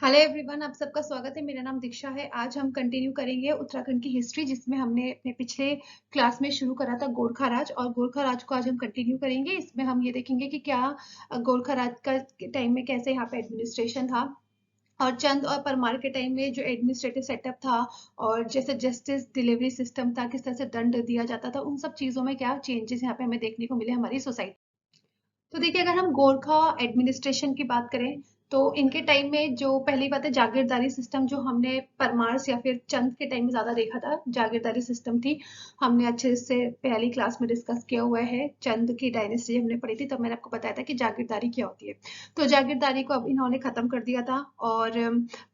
Hello everyone, आप सबका स्वागत है। मेरा नाम दीक्षा है। आज हम कंटिन्यू करेंगे उत्तराखंड की हिस्ट्री, जिसमें हमने अपने पिछले क्लास में शुरू करा था गोरखा राज। और गोरखा राज को आज हम कंटिन्यू करेंगे। इसमें हम ये देखेंगे कि क्या गोरखा राज का टाइम में कैसे यहाँ पे एडमिनिस्ट्रेशन था, और चंद और परमार के टाइम में जो एडमिनिस्ट्रेटिव सेटअप था, और जैसे जस्टिस डिलीवरी सिस्टम था, किस तरह से दंड दिया जाता था, उन सब चीजों में क्या चेंजेस यहाँ पे हमें देखने को मिले हमारी सोसाइटी। तो देखिए, अगर हम गोरखा एडमिनिस्ट्रेशन की बात करें तो इनके टाइम में जो पहली बात है जागीरदारी सिस्टम, जो हमने परमार या फिर चंद के टाइम में ज्यादा देखा था, जागीरदारी सिस्टम थी। हमने अच्छे से पहली क्लास में डिस्कस किया हुआ है। चंद की डायनेस्टी हमने पढ़ी थी, तब मैंने आपको बताया था कि जागीरदारी क्या होती है। तो जागीरदारी को अब इन्होंने खत्म कर दिया था। और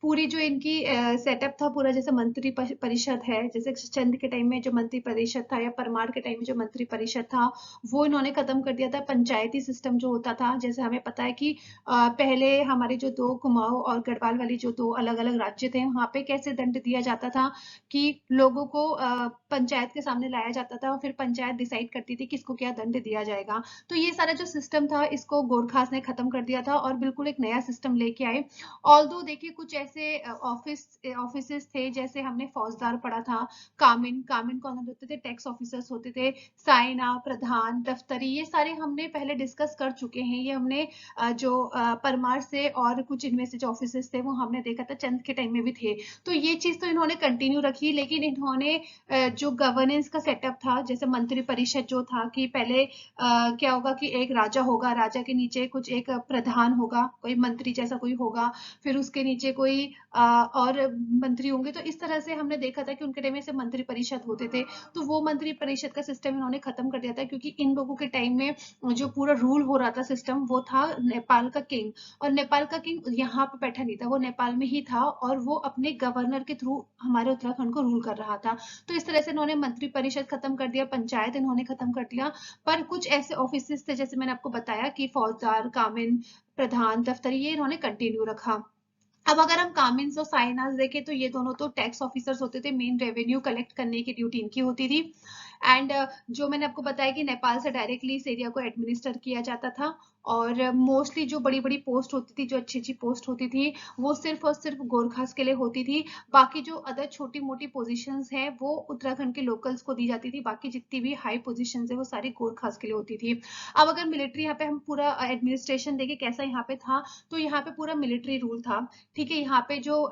पूरी जो इनकी सेटअप था पूरा, जैसे मंत्री परिषद है, जैसे चंद के टाइम में जो मंत्री परिषद था या परमार के टाइम में जो मंत्री परिषद था, वो इन्होंने खत्म कर दिया था। पंचायती सिस्टम जो होता था, जैसे हमें पता है कि पहले हमारे जो दो कुमाऊं और गढ़वाल वाली जो दो अलग अलग राज्य थे, वहां पे कैसे दंड दिया जाता था कि लोगों को पंचायत के सामने लाया जाता था, और फिर पंचायत डिसाइड करती थी किसको क्या दंड दिया जाएगा। तो ये सारा जो सिस्टम था, इसको गोरखास ने खत्म कर दिया था और बिल्कुल एक नया सिस्टम लेके आए। ऑल्दो देखिए, कुछ ऐसे ऑफिसेस थे, जैसे हमने फौजदार पढ़ा था। कामिन कामिन कौन होते थे? टैक्स ऑफिसर्स होते थे। साइना, प्रधान, दफ्तरी, ये सारे हमने पहले डिस्कस कर चुके हैं। ये हमने जो परमार से और कुछ इनमें से जो ऑफिसेस थे वो हमने देखा था, चंद के टाइम में भी थे। तो ये चीज तो इन्होंने कंटिन्यू रखी, लेकिन इन्होंने जो गवर्नेंस का सेटअप था, जैसे मंत्री परिषद जो था, कि पहले क्या होगा कि एक राजा होगा, राजा के नीचे कुछ एक प्रधान होगा, कोई मंत्री जैसा कोई होगा, फिर उसके नीचे कोई और मंत्री होंगे। तो इस तरह से हमने देखा था कि उनके टाइम में से मंत्री परिषद होते थे। तो वो मंत्री परिषद का सिस्टम इन्होंने खत्म कर दिया था, क्योंकि इन लोगों के टाइम में जो पूरा रूल हो रहा था सिस्टम, वो था नेपाल का किंग। और नेपाल का किंग यहाँ पे बैठा नहीं था, वो नेपाल में ही था, और वो अपने गवर्नर के थ्रू हमारे उत्तराखंड को रूल कर रहा था। तो इस तरह से इन्होंने मंत्री परिषद खत्म कर दिया, पंचायत इन्होंने खत्म कर दिया। पर कुछ ऐसे ऑफिस थे, जैसे मैंने आपको बताया कि फौजदार, कामिन, प्रधान, दफ्तरी, ये इन्होंने कंटिन्यू रखा। अब अगर हम कामिन्स और साइनास देखें, तो ये दोनों तो टैक्स ऑफिसर्स होते थे। मेन रेवेन्यू कलेक्ट करने की ड्यूटी इनकी होती थी। एंड जो मैंने आपको बताया कि नेपाल से डायरेक्टली इस एरिया को एडमिनिस्टर किया जाता था। और मोस्टली जो बड़ी बड़ी पोस्ट होती थी, जो अच्छी अच्छी पोस्ट होती थी, वो सिर्फ और सिर्फ गोरखास के लिए होती थी। बाकी जो अदर छोटी मोटी पोजीशंस हैं, वो उत्तराखंड के लोकल्स को दी जाती थी। बाकी जितनी भी हाई पोजीशंस है, वो सारी गोरखास के लिए होती थी। अब अगर मिलिट्री, यहाँ पे हम पूरा एडमिनिस्ट्रेशन देखें कैसा यहाँ पे था, तो यहाँ पे पूरा मिलिट्री रूल था। ठीक है, यहाँ पे जो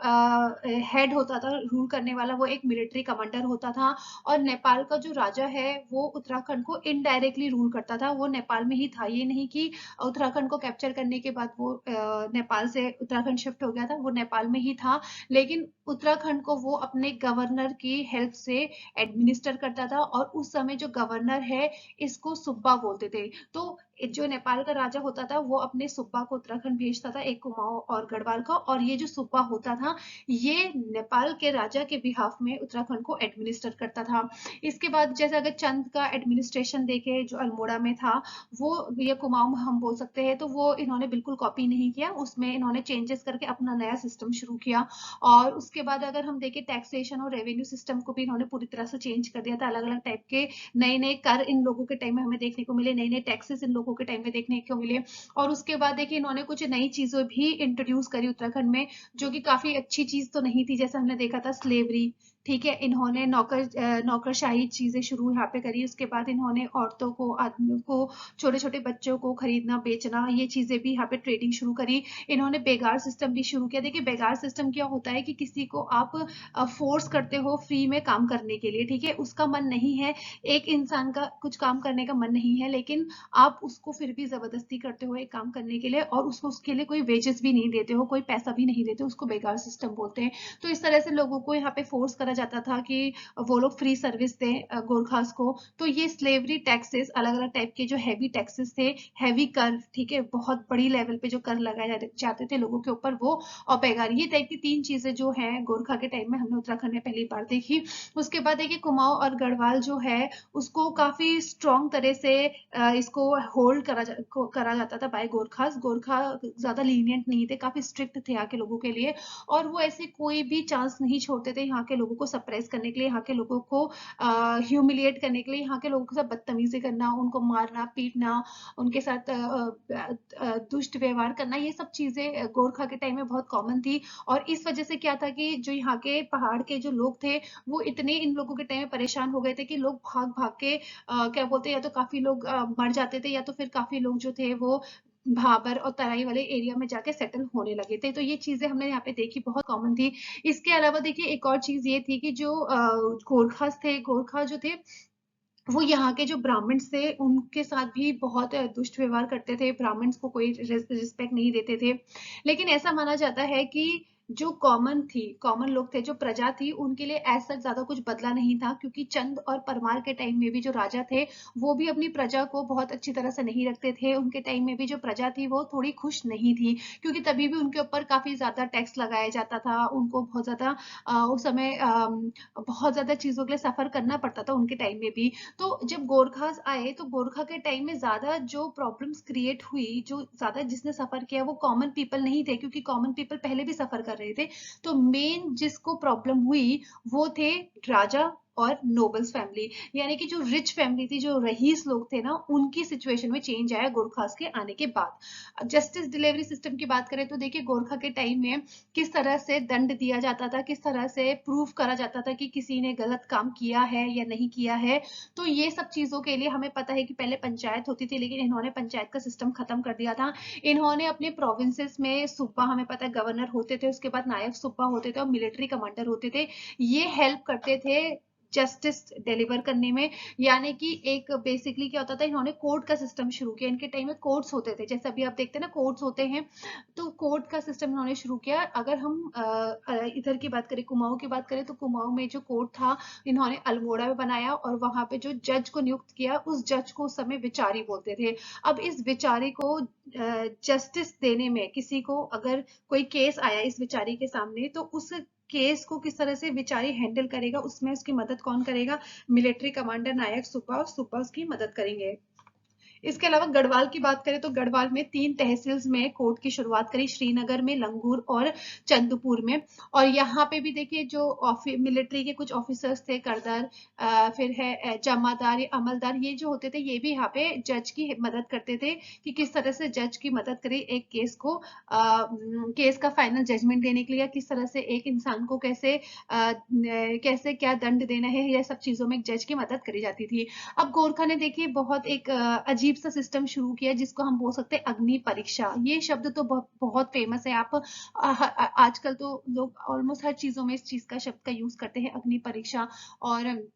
हेड होता था रूल करने वाला, वो एक मिलिट्री कमांडर होता था। और नेपाल का जो राजा है, वो उत्तराखंड को इनडायरेक्टली रूल करता था। वो नेपाल में ही था, ये नहीं कि उत्तराखंड को कैप्चर करने के बाद वो नेपाल से उत्तराखंड शिफ्ट हो गया था, वो नेपाल में ही था। लेकिन उत्तराखंड को वो अपने गवर्नर की हेल्प से एडमिनिस्टर करता था। और उस समय जो गवर्नर है, इसको सुब्बा बोलते थे। तो जो नेपाल का राजा होता था, वो अपने सुब्बा को उत्तराखंड भेजता था, एक कुमाऊं और गढ़वाल का। और ये जो सुब्बा होता था, ये नेपाल के राजा के बिहाफ में उत्तराखंड को एडमिनिस्टर करता था। इसके बाद जैसे अगर चंद का एडमिनिस्ट्रेशन देखे, जो अल्मोड़ा में था, वो ये कुमाऊं हम बोल सकते हैं, तो वो इन्होंने बिल्कुल कॉपी नहीं किया, उसमें इन्होंने चेंजेस करके अपना नया सिस्टम शुरू किया। और उसके बाद अगर हम देखें, टैक्सेशन और रेवेन्यू सिस्टम को भी इन्होंने पूरी तरह से चेंज कर दिया था। अलग अलग टाइप के नए नए कर इन लोगों के टाइम में हमें देखने को मिले, नए नए टैक्सेस इन लोगों के टाइम में देखने को मिले। और उसके बाद देखिए, इन्होंने कुछ नई चीजें भी इंट्रोड्यूस करी उत्तराखंड में, जो कि काफी अच्छी चीज तो नहीं थी। जैसे हमने देखा था स्लेवरी, ठीक है, इन्होंने नौकरशाही चीजें शुरू यहाँ पे करी। उसके बाद इन्होंने औरतों को, आदमियों को, छोटे छोटे बच्चों को खरीदना बेचना, ये चीजें भी यहाँ पे ट्रेडिंग शुरू करी। इन्होंने बेगार सिस्टम भी शुरू किया। देखिए, बेगार सिस्टम क्या होता है कि किसी को आप फोर्स करते हो फ्री में काम करने के लिए, ठीक है, उसका मन नहीं है, एक इंसान का कुछ काम करने का मन नहीं है, लेकिन आप उसको फिर भी जबरदस्ती करते हो एक काम करने के लिए, और उसको उसके लिए कोई वेजेस भी नहीं देते हो, कोई पैसा भी नहीं देते, उसको बेगार सिस्टम बोलते हैं। तो इस तरह से लोगों को यहाँ पे फोर्स करा जाता था कि वो लोग फ्री सर्विस दें गोरखास को। तो ये स्लेवरी टैक्सेस, अलग अलग टाइप के जो हैवी टैक्सेस थे, हैवी कर, ठीक है, बहुत बड़ी लेवल पे जो कर लगाए जाते थे लोगों के ऊपर, वो और बेगार, ये टाइप की तीन चीजें जो है गोरखा के टाइम में हमने उत्तराखंड में पहली बार देखी। उसके बाद देखिए, कुमाऊं और गढ़वाल जो है, उसको काफी स्ट्रॉन्ग तरह से इसको होल्ड करा जाता था बाय गोरखास। गोरखा ज्यादा लीनियंट नहीं थे, काफी स्ट्रिक्ट थे यहाँ के लोगों के लिए। और वो ऐसे कोई भी चांस नहीं छोड़ते थे यहाँ के लोगों को सप्रेस करने के लिए, यहाँ के लोगों को ह्यूमिलिएट करने के लिए, यहाँ के लोगों के साथ बदतमीजी करना, उनको मारना पीटना, उनके साथ दुष्ट व्यवहार करना, ये सब चीजें गोरखा के टाइम में बहुत कॉमन थी। और इस वजह से क्या था कि जो यहाँ के पहाड़ के जो लोग थे वो इतने इन लोगों के टाइम में परेशान हो गए थे कि लोग भाग भाग के क्या बोलते हैं, या तो काफी लोग मर जाते थे, या तो फिर काफी लोग जो थे वो भाबर और तराई वाले एरिया में जाके सेटल होने लगे थे। तो ये चीजें हमने यहाँ पे देखी, बहुत कॉमन थी। इसके अलावा देखिए एक और चीज ये थी कि जो गोरखास थे, गोरखा जो थे वो यहाँ के जो ब्राह्मण्स थे उनके साथ भी बहुत दुष्ट व्यवहार करते थे, ब्राह्मण्स को कोई रिस्पेक्ट नहीं देते थे। लेकिन ऐसा माना जाता है कि जो कॉमन लोग थे, जो प्रजा थी, उनके लिए ऐसा ज्यादा कुछ बदला नहीं था, क्योंकि चंद और परमार के टाइम में भी जो राजा थे वो भी अपनी प्रजा को बहुत अच्छी तरह से नहीं रखते थे। उनके टाइम में भी जो प्रजा थी वो थोड़ी खुश नहीं थी, क्योंकि तभी भी उनके ऊपर काफी ज्यादा टैक्स लगाया जाता था, उनको बहुत ज्यादा उस समय बहुत ज्यादा चीजों के लिए सफर करना पड़ता था उनके टाइम में भी। तो जब गोरखास आए तो गोरखा के टाइम में ज्यादा जो प्रॉब्लम्स क्रिएट हुई, जो ज्यादा जिसने सफर किया वो कॉमन पीपल नहीं थे, क्योंकि कॉमन पीपल पहले भी सफर कर रहे थे। तो मेन जिसको प्रॉब्लम हुई वो थे राजा और नोबल्स फैमिली, यानी कि जो रिच फैमिली थी, जो रईस लोग थे ना, उनकी सिचुएशन में चेंज आया गोरखास के आने के बाद। जस्टिस डिलीवरी सिस्टम की बात करें तो देखिए गोरखा के टाइम में किस तरह से दंड दिया जाता था, किस तरह से प्रूव करा जाता था कि किसी ने गलत काम किया है या नहीं किया है। तो ये सब चीजों के लिए हमें पता है कि पहले पंचायत होती थी, लेकिन इन्होंने पंचायत का सिस्टम खत्म कर दिया था। इन्होंने अपने प्रोविंसेस में सूबा, हमें पता है गवर्नर होते थे, उसके बाद नायब सूबा होते थे और मिलिट्री कमांडर होते थे। ये हेल्प करते थे जस्टिस डिलीवर करने में। यानी कि एक बेसिकली क्या होता था, इन्होंने कोर्ट का सिस्टम शुरू किया। इनके टाइम में कोर्ट्स होते थे, जैसे अभी आप देखते हैं ना कोर्ट्स होते हैं, तो कोर्ट का सिस्टम इन्होंने शुरू किया। अगर हम इधर की बात करें, कुमाऊं की बात करें, तो कुमाऊं में जो कोर्ट था इन्होंने अल्मोड़ा में बनाया, और वहां पे जो जज को नियुक्त किया उस जज को उस समय विचारी बोलते थे। अब इस विचारी को जस्टिस देने में, किसी को अगर कोई केस आया इस विचारी के सामने, तो उस केस को किस तरह से विचारी हैंडल करेगा, उसमें उसकी मदद कौन करेगा? मिलिट्री कमांडर, नायक सूबा, और सूबा उसकी मदद करेंगे। इसके अलावा गढ़वाल की बात करें तो गढ़वाल में 3 तहसील्स में कोर्ट की शुरुआत करी, श्रीनगर में, लंगूर और चंद्रपुर में। और यहाँ पे भी देखिए जो मिलिट्री के कुछ ऑफिसर्स थे, करदर, फिर है जमादार, अमलदार, ये जो होते थे ये भी यहाँ पे जज की मदद करते थे कि किस तरह से जज की मदद करे एक केस को, केस का फाइनल जजमेंट देने के लिए, किस तरह से एक इंसान को कैसे कैसे क्या दंड देना है, ये सब चीजों में एक जज की मदद करी जाती थी। अब गोरखा ने देखिए बहुत एक अजीब सा सिस्टम शुरू किया, जिसको हम बोल सकते हैं अग्नि परीक्षा। ये शब्द तो बहुत फेमस है। आप आजकल तो लोग ऑलमोस्ट हर चीजों में इस चीज का शब्द का यूज करते हैं, अग्नि परीक्षा। और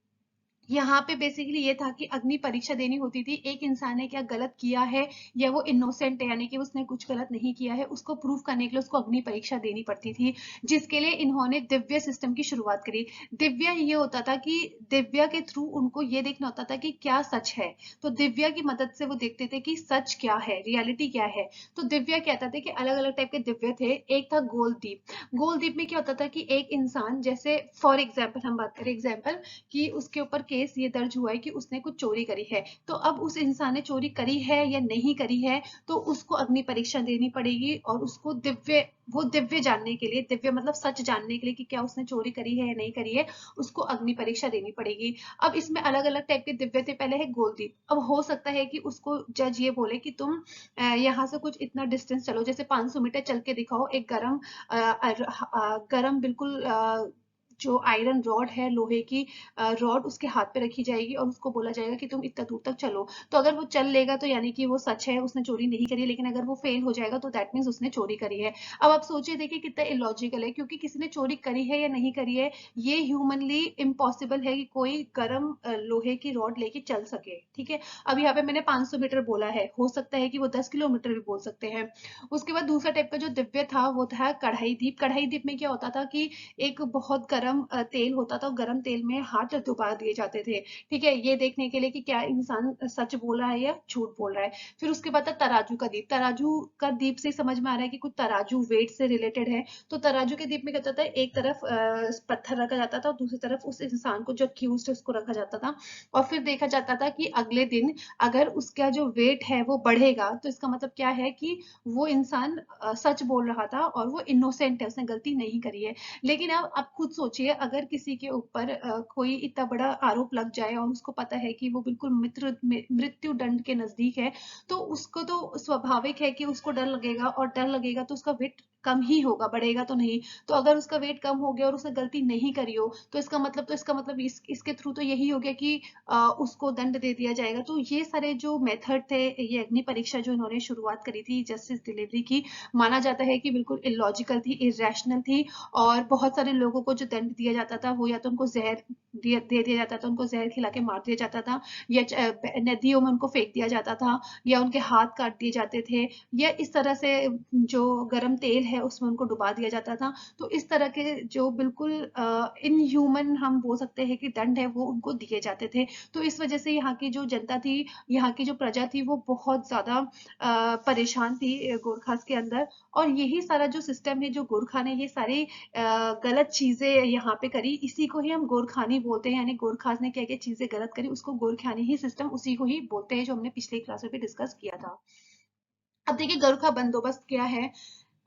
यहाँ पे बेसिकली ये था कि अग्नि परीक्षा देनी होती थी, एक इंसान ने क्या गलत किया है या वो इनोसेंट है, यानी कि उसने कुछ गलत नहीं किया है, उसको प्रूव करने के लिए उसको अग्नि परीक्षा देनी पड़ती थी, जिसके लिए इन्होंने दिव्य सिस्टम की शुरुआत करी। दिव्या ये होता था कि दिव्या के थ्रू उनको ये देखना होता था कि क्या सच है। तो दिव्या की मदद से वो देखते थे कि सच क्या है, रियलिटी क्या है। तो दिव्या कहता था कि अलग अलग टाइप के दिव्य थे। एक था गोलदीप। गोलदीप में क्या होता था कि एक इंसान, जैसे फॉर एग्जाम्पल हम बात करें, एग्जाम्पल कि उसके ऊपर केस ये दर्ज हुआ है कि उसने कुछ चोरी करी है, तो अब उस इंसान ने चोरी करी है या नहीं करी है, तो उसको अग्नि परीक्षा देनी पड़ेगी, और उसको दिव्य जानने के लिए, दिव्य मतलब सच जानने के लिए कि क्या उसने चोरी करी है या नहीं करी है, उसको अग्नि परीक्षा देनी पड़ेगी। अब इसमें अलग अलग टाइप के दिव्य थे। पहले है गोलदीप। अब हो सकता है कि उसको जज ये बोले कि तुम यहाँ से कुछ इतना डिस्टेंस चलो, जैसे 500 मीटर चल के दिखाओ, एक गरम बिल्कुल जो आयरन रॉड है, लोहे की रॉड, उसके हाथ पे रखी जाएगी और उसको बोला जाएगा कि तुम इतना दूर तक चलो। तो अगर वो चल लेगा तो यानी कि वो सच है, उसने चोरी नहीं करी। लेकिन अगर वो फेल हो जाएगा तो दैट मीन्स उसने चोरी करी है। अब आप सोचिए, देखिए कितना इलॉजिकल है, क्योंकि किसी ने चोरी करी है या नहीं करी है, ये ह्यूमनली इम्पॉसिबल है कि कोई गर्म लोहे की रॉड लेके चल सके। ठीक है, अब यहाँ पे मैंने 500 मीटर बोला है, हो सकता है कि वो 10 किलोमीटर भी बोल सकते हैं। उसके बाद दूसरा टाइप का जो दिव्य था वो था कढ़ाई दीप। कढ़ाई दीप में क्या होता था कि एक बहुत गर्म तेल होता था, गर्म तेल में हाथ डुबा दिए जाते थे, ठीक है, ये देखने के लिए कि क्या इंसान सच बोल रहा है या झूठ बोल रहा है। फिर उसके बाद था तराजू का दीप। तराजू का दीप से समझ में आ रहा है कि कुछ तराजू वेट से रिलेटेड है। तो तराजू के दीप में क्या होता था, एक तरफ पत्थर रखा जाता था और दूसरी तरफ उस इंसान को जो अक्यूज्ड है उसको रखा जाता था, और फिर देखा जाता था कि अगले दिन अगर उसका जो वेट है वो बढ़ेगा तो इसका मतलब क्या है कि वो इंसान सच बोल रहा था और वो इनोसेंट है, उसने गलती नहीं करी है। लेकिन अब आप खुद सोचिए सोचिए अगर किसी के ऊपर कोई इतना बड़ा आरोप लग जाए और उसको पता है कि वो बिल्कुल मृत्यु दंड के नजदीक है, तो उसको तो स्वाभाविक है कि उसको डर लगेगा, और डर लगेगा तो उसका वेट कम ही होगा, बढ़ेगा तो नहीं। तो अगर उसका वेट कम हो गया और उसने गलती नहीं करी हो, तो इसका मतलब इसके थ्रू तो यही हो गया कि उसको दंड दे दिया जाएगा। तो ये सारे जो मेथड थे, ये अग्नि परीक्षा जो इन्होंने शुरुआत करी थी जस्टिस डिलीवरी की, माना जाता है कि बिल्कुल इलॉजिकल थी, इरेशनल थी। और बहुत सारे लोगों को जो दंड दिया जाता था वो या तो उनको जहर दे दिया जाता था, उनको जहर खिला के मार दिया जाता था, या नदियों में उनको फेंक दिया जाता था, या उनके हाथ काट दिए जाते थे, या इस तरह से जो गर्म तेल है उसमें उनको डुबा दिया जाता था। तो इस तरह के जो बिल्कुल इनह्यूमन हम बोल सकते हैं कि दंड है वो उनको दिए जाते थे। तो इस वजह से यहाँ की जो जनता थी, यहाँ की जो प्रजा थी, वो बहुत ज्यादा परेशान थी गोरखास के अंदर। और यही सारा जो सिस्टम है, जो गोरखा ने ये सारी गलत चीजें यहाँ पे करी, इसी को ही हम गोरखानी बोलते हैं। यानी गोरखास ने क्या क्या चीजें गलत करी, उसको गोरखानी ही सिस्टम उसी को ही बोलते हैं, जो हमने पिछली क्लास में भी डिस्कस किया था। अब देखिए गोरखा बंदोबस्त क्या है।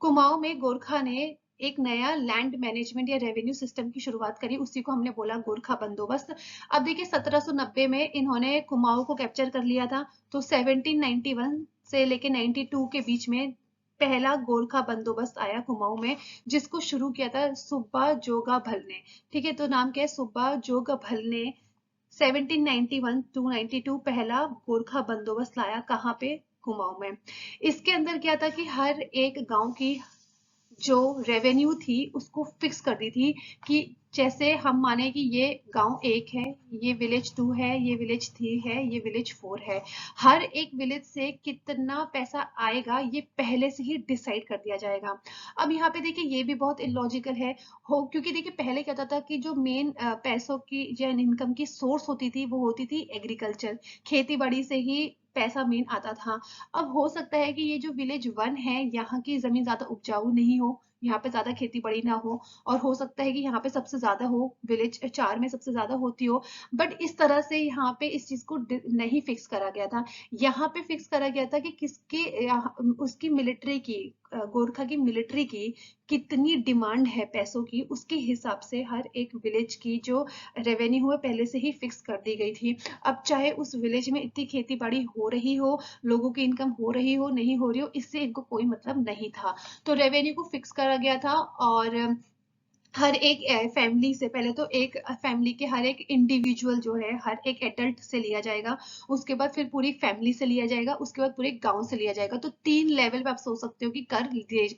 कुमाऊं में गोरखा ने एक नया लैंड मैनेजमेंट या रेवेन्यू सिस्टम की शुरुआत करी, उसी को हमने बोला गोरखा बंदोबस्त। अब देखिए 1790 में इन्होंने कुमाऊं को कैप्चर कर लिया था। तो 1791 से लेके 92 के बीच में पहला गोरखा बंदोबस्त आया कुमाऊं में, जिसको शुरू किया था सुब्बा जोगा भल ने। ठीक है, तो नाम क्या है, सुब्बा जोगा भल ने 1791 टू 92 पहला गोरखा बंदोबस्त लाया। कहाँ पे, कुमाऊं में। इसके अंदर क्या था कि हर एक गांव की जो रेवेन्यू थी उसको फिक्स कर दी थी, कि जैसे हम माने कि ये गांव 1 है, ये विलेज 2 है, ये विलेज 3 है, ये विलेज 4 है। हर एक विलेज से कितना पैसा आएगा ये पहले से ही डिसाइड कर दिया जाएगा। अब यहाँ पे देखिए ये भी बहुत इलॉजिकल है, हो क्योंकि देखिए पहले क्या होता था कि जो मेन पैसों की या इनकम की सोर्स होती थी वो होती थी एग्रीकल्चर, खेती बाड़ी से ही पैसा मेन आता था। अब हो सकता है कि ये जो विलेज 1 है, यहाँ की जमीन ज्यादा उपजाऊ नहीं हो, यहाँ पे ज्यादा खेती बड़ी ना हो, और हो सकता है कि यहाँ पे सबसे ज्यादा हो, विलेज 4 में सबसे ज्यादा होती हो। बट इस तरह से यहाँ पे इस चीज को नहीं फिक्स करा गया था। यहाँ पे फिक्स करा गया था कि किसके उसकी मिलिट्री की, गोरखा की मिलिट्री की कितनी डिमांड है पैसों की, उसके हिसाब से हर एक विलेज की जो रेवेन्यू है पहले से ही फिक्स कर दी गई थी। अब चाहे उस विलेज में इतनी खेती बाड़ी हो रही हो, लोगों की इनकम हो रही हो, नहीं हो रही हो, इससे इनको कोई मतलब नहीं था। तो रेवेन्यू को फिक्स करा गया था। और हर एक फैमिली से पहले तो एक फैमिली के हर एक इंडिविजुअल जो है, हर एक एडल्ट से लिया जाएगा, उसके बाद फिर पूरी फैमिली से लिया जाएगा, उसके बाद पूरे गांव से लिया जाएगा। तो 3 लेवल पे आप सोच सकते हो कि कर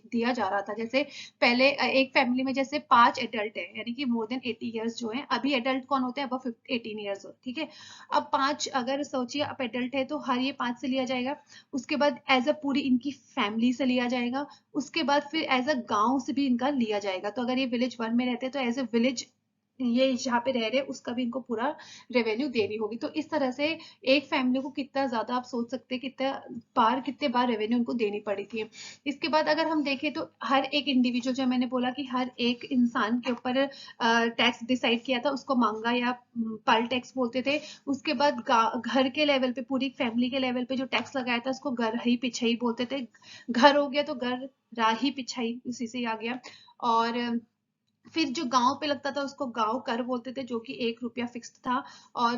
दिया जा रहा था। जैसे पहले एक फैमिली में जैसे 5 एडल्ट है, यानी कि मोर देन 80 ईयर्स जो है, अभी एडल्ट कौन होते हैं, अब 18 ईयर्स, ठीक है। अब 5 अगर सोचिए अब एडल्ट है तो हर ये 5 से लिया जाएगा। उसके बाद एज अ पूरी इनकी फैमिली से लिया जाएगा। उसके बाद फिर एज अ गांव से भी इनका लिया जाएगा। तो अगर ये विलेज 1 में रहते हैं तो एज अ विलेज ये जहाँ पे रह रहे हैं उसका भी इनको पूरा रेवेन्यू देनी होगी। तो इस तरह से एक फैमिली को कितना ज्यादा आप सोच सकते हैं कितने बार रेवेन्यू उनको देनी पड़ी थी। इसके बाद अगर हम देखें तो हर एक इंडिविजुअल, जो मैंने बोला कि हर एक इंसान के ऊपर टैक्स डिसाइड किया था, उसको मांगा या पल टैक्स बोलते थे। उसके बाद घर के लेवल पे, पूरी फैमिली के लेवल पे जो टैक्स लगाया था उसको घर ही पिछई बोलते थे। घर हो गया तो घर राही पिछाई उसी से आ गया। और फिर जो गांव पे लगता था उसको गांव कर बोलते थे, जो कि 1 रुपया फिक्स था। और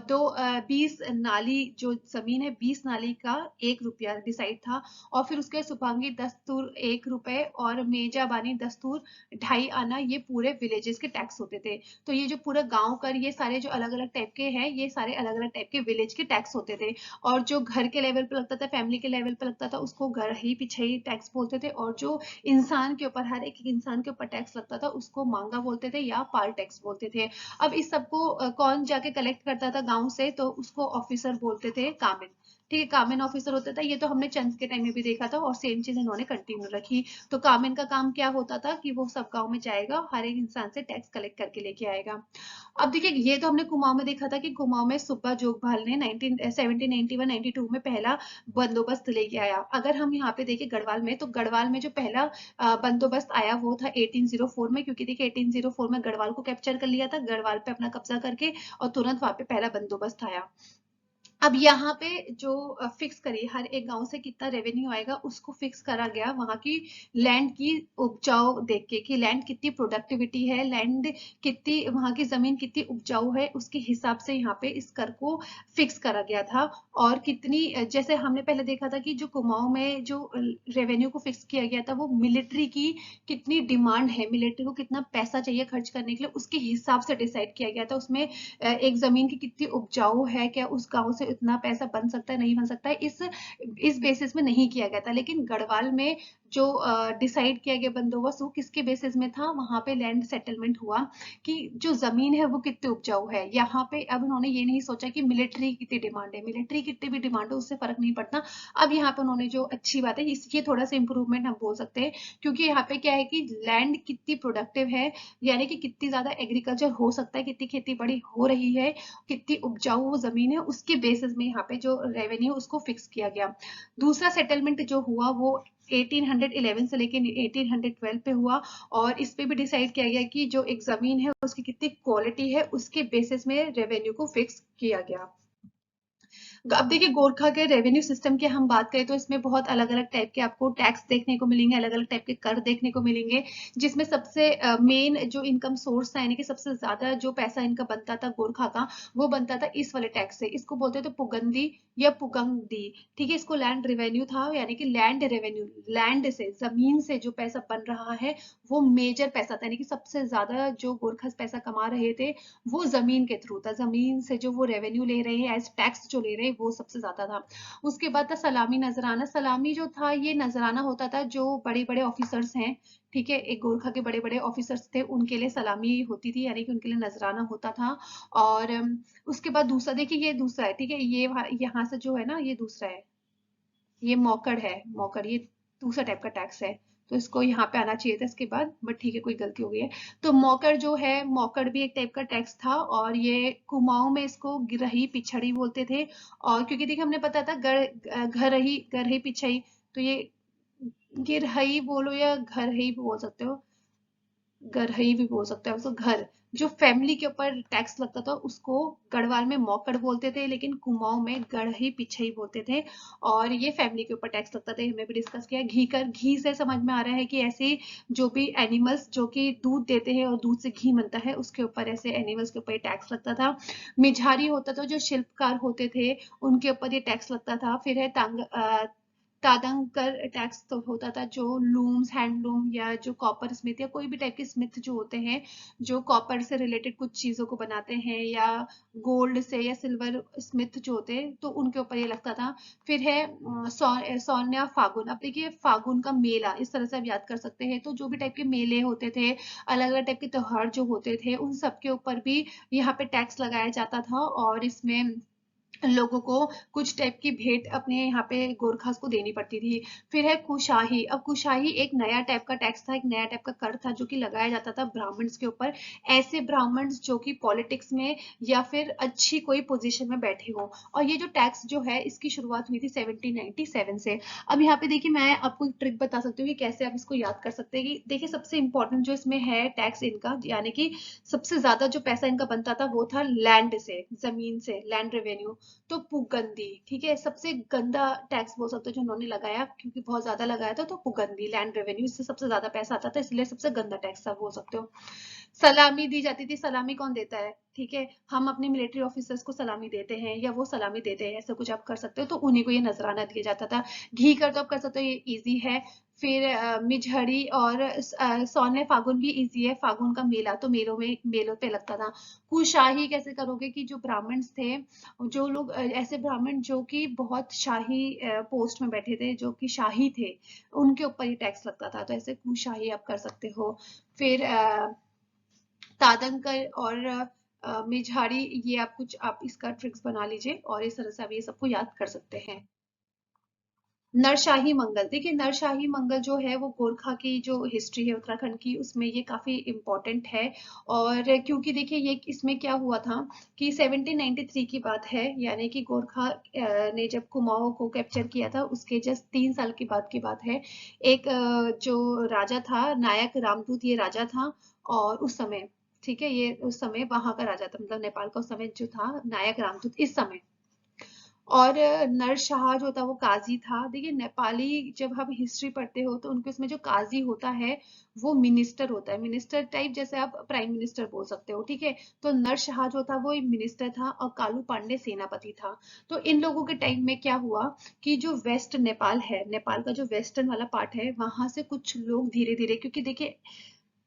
20 नाली जो जमीन है, 20 नाली का 1 रुपया डिसाइड था। और फिर उसके सुभांगी दस्तूर 1 रुपए और मेजाबानी दस्तूर 2.5 आना, ये पूरे विलेजेस के टैक्स होते थे। तो ये जो पूरा गांव कर, ये सारे जो अलग अलग टाइप के हैं, ये सारे अलग अलग टाइप के विलेज के टैक्स होते थे। और जो घर के लेवल पे लगता था, फैमिली के लेवल पे लगता था, उसको घर ही पिछई टैक्स बोलते थे। और जो इंसान के ऊपर, हर एक इंसान के ऊपर टैक्स लगता था, उसको मांगा बोलते थे या पाल टैक्स बोलते थे। अब इस सबको कौन जाके कलेक्ट करता था गांव से, तो उसको ऑफिसर बोलते थे, कामिन। ठीक है, कामिन ऑफिसर होता था। ये तो हमने चंद के टाइम में भी देखा था, और सेम चीज इन्होंने कंटिन्यू रखी। तो कामिन का काम क्या होता था कि वो सब गांव में जाएगा, हर एक इंसान से टैक्स कलेक्ट करके लेके आएगा। अब देखिए ये तो हमने कुमाऊं में देखा था कि कुमाऊं में सुब्बा जोगभाल ने 1791-92 में पहला बंदोबस्त लेके आया। अगर हम यहाँ पे देखें गढ़वाल में, तो गढ़वाल में जो पहला बंदोबस्त आया वो था 1804 में, क्योंकि देखिए 1804 में गढ़वाल को कैप्चर कर लिया था, गढ़वाल पे अपना कब्जा करके, और तुरंत वहां पे पहला बंदोबस्त आया। अब यहाँ पे जो फिक्स करी हर एक गांव से कितना रेवेन्यू आएगा उसको फिक्स करा गया वहां की लैंड की उपजाऊ देख के कि लैंड कितनी प्रोडक्टिविटी है, लैंड कितनी, वहां की जमीन कितनी उपजाऊ है, उसके हिसाब से यहाँ पे इस कर को फिक्स करा गया था। और कितनी, जैसे हमने पहले देखा था कि जो कुमाऊं में जो रेवेन्यू को फिक्स किया गया था वो मिलिट्री की कितनी डिमांड है, मिलिट्री को कितना पैसा चाहिए खर्च करने के लिए, उसके हिसाब से डिसाइड किया गया था। उसमें एक जमीन की कितनी उपजाऊ है, क्या उस गांव से इतना पैसा बन सकता है नहीं बन सकता है, इस बेसिस में नहीं किया गया था। लेकिन गढ़वाल में जो डिसाइड किया गया बंदोबस्त वो किसके बेसिस में था, वहां पे लैंड सेटलमेंट हुआ कि जो जमीन है वो कितनी उपजाऊ है। यहाँ पे अब उन्होंने ये नहीं सोचा कि मिलिट्री कितनी डिमांड है, मिलिट्री कितनी भी डिमांड है उससे फर्क नहीं पड़ता। अब यहाँ पे उन्होंने जो अच्छी बात है ये थोड़ा सा इंप्रूवमेंट हम बोल सकते हैं, क्योंकि यहाँ पे क्या है कि लैंड कितनी प्रोडक्टिव है, यानी कि कितनी ज्यादा एग्रीकल्चर हो सकता है, कितनी खेती बाड़ी हो रही है, कितनी उपजाऊ वो जमीन है, उसके बेसिस में यहाँ पे जो रेवेन्यू उसको फिक्स किया गया। दूसरा सेटलमेंट जो हुआ वो 1811 से लेके 1812 पे हुआ, और इस पे भी डिसाइड किया गया कि जो एक जमीन है उसकी कितनी क्वालिटी है उसके बेसिस में रेवेन्यू को फिक्स किया गया। अब देखिए गोरखा के रेवेन्यू सिस्टम की हम बात करें तो इसमें बहुत अलग अलग टाइप के आपको टैक्स देखने को मिलेंगे, अलग अलग टाइप के कर देखने को मिलेंगे, जिसमें सबसे मेन जो इनकम सोर्स था, यानी कि सबसे ज्यादा जो पैसा इनका बनता था गोरखा का, वो बनता था इस वाले टैक्स से। इसको बोलते थे पुगंदी या पुगंगदी। ठीक है, इसको लैंड रेवेन्यू था, यानी कि लैंड रेवेन्यू, लैंड से, जमीन से जो पैसा बन रहा है वो मेजर पैसा था, यानी कि सबसे ज्यादा जो गोरखा पैसा कमा रहे थे वो जमीन के थ्रू था, जमीन से जो वो रेवेन्यू ले रहे हैं एज टैक्स जो ले रहे हैं वो सबसे ज्यादा था। उसके बाद था सलामी नजराना। सलामी जो था ये नजराना होता था जो बड़े बड़े ऑफिसर्स हैं, ठीक है, एक गोरखा के बड़े बड़े ऑफिसर्स थे उनके लिए सलामी होती थी, यानी कि उनके लिए नजराना होता था। और उसके बाद दूसरा देखिए, ये दूसरा है, ठीक है, ये यहाँ से जो है ना ये दूसरा है, ये मौकड़ है, मौकड़ ये दूसरा टाइप का टैक्स है, तो इसको यहाँ पे आना चाहिए था इसके बाद, बट ठीक है कोई गलती हो गई है। तो मौकड़ जो है, मौकड़ भी एक टाइप का टैक्स था, और ये कुमाऊं में इसको गिरही पिछड़ी बोलते थे। और क्योंकि देखिए हमने पता था घरही गरही पिछड़ी, तो ये गिरही बोलो या घर ही बोल सकते हो, गरही भी बोल सकते हैं उसको, घर जो फैमिली के ऊपर टैक्स लगता था उसको गढ़वाल में मौकड़ बोलते थे, लेकिन कुमाऊं में गढ़ही पिछई बोलते थे। और ये फैमिली के ऊपर टैक्स लगता था, हमें भी डिस्कस किया। घी कर, घी से समझ में आ रहा है कि ऐसे जो भी एनिमल्स जो कि दूध देते हैं और दूध से घी बनता है उसके ऊपर, ऐसे एनिमल्स के ऊपर टैक्स लगता था। मिझारी होता था, जो शिल्पकार होते थे उनके ऊपर ये टैक्स लगता था। फिर है तादंकर टैक्स तो होता था, जो लूम्स, हैंडलूम या जो कॉपर स्मिथ या कोई भी टाइप के स्मिथ जो होते हैं, जो कॉपर से रिलेटेड कुछ चीजों को बनाते हैं, या गोल्ड से या सिल्वर स्मिथ जो होते हैं, तो उनके ऊपर ये लगता था। फिर है सौन्या फागुन। अब देखिए फागुन का मेला इस तरह से आप याद कर सकते हैं, तो जो भी टाइप के मेले होते थे, अलग अलग टाइप के त्योहार जो होते थे, उन सब के ऊपर भी यहाँ पे टैक्स लगाया जाता था। और इसमें लोगों को कुछ टाइप की भेंट अपने यहाँ पे गोरखास को देनी पड़ती थी। फिर है कुशाही। अब कुशाही एक नया टाइप का टैक्स था, एक नया टाइप का कर था जो कि लगाया जाता था ब्राह्मण्स के ऊपर, ऐसे ब्राह्मण्स जो कि पॉलिटिक्स में या फिर अच्छी कोई पोजीशन में बैठे हो। और ये जो टैक्स जो है इसकी शुरुआत हुई थी 1797 से। अब यहाँ पे देखिए मैं आपको एक ट्रिक बता सकती हूँ कि कैसे आप इसको याद कर सकते हैं। कि देखिए सबसे इंपॉर्टेंट जो इसमें है टैक्स इनका, यानी कि सबसे ज्यादा जो पैसा इनका बनता था वो था लैंड से, जमीन से, लैंड रेवेन्यू। तो पुगंदी, ठीक है, सबसे गंदा टैक्स बोल सकते हो जो उन्होंने लगाया, क्योंकि बहुत ज्यादा लगाया था, तो पुगंदी लैंड रेवेन्यू, इससे सबसे ज्यादा पैसा आता था, इसलिए सबसे गंदा टैक्स था बोल सकते हो। सलामी दी जाती थी। सलामी कौन देता है, ठीक है, हम अपने मिलिट्री ऑफिसर्स को सलामी देते हैं या वो सलामी देते हैं, ऐसा कुछ आप कर सकते हो, तो उन्हीं को ये नजराना दिया जाता था। घी कर तो आप कर सकते हो, ये इजी है। फिर मिझड़ी और सौने फागुन भी इजी है, फागुन का मेला तो मेलों पे लगता था। कुशाही कैसे करोगे, कि जो ब्राह्मण्स थे, जो लोग ऐसे ब्राह्मण जो कि बहुत शाही पोस्ट में बैठे थे, जो कि शाही थे, उनके ऊपर ही टैक्स लगता था, तो ऐसे कुशाही आप कर सकते हो। फिर तादंकर और मेझाड़ी, ये आप कुछ आप इसका ट्रिक्स बना लीजिए और इस तरह से आप ये सबको याद कर सकते हैं। नरशाही मंगल, देखिए नरशाही मंगल जो है वो गोरखा की जो हिस्ट्री है उत्तराखंड की, उसमें ये काफी इम्पोर्टेंट है। और क्योंकि देखिए ये इसमें क्या हुआ था कि 1793 की बात है, यानी कि गोरखा ने जब कुमाऊं को कैप्चर किया था उसके जस्ट 3 साल की बात है। एक जो राजा था नायक रामदूत, ये राजा था। और उस समय, ठीक है, ये उस समय वहां का राजा था, मतलब नेपाल का उस समय जो था नायक रामदूत इस समय। और नरशाह जो था वो काजी था। देखिए नेपाली जब हम हिस्ट्री पढ़ते हो तो उनके उसमें जो काजी होता है वो मिनिस्टर होता है, मिनिस्टर टाइप, जैसे आप प्राइम मिनिस्टर बोल सकते हो, ठीक है। तो नरशाह जो था वो एक मिनिस्टर था और कालू पांडे सेनापति था। तो इन लोगों के टाइम में क्या हुआ कि जो वेस्ट नेपाल है, नेपाल का जो वेस्टर्न वाला पार्ट है, वहां से कुछ लोग धीरे धीरे, क्योंकि देखिए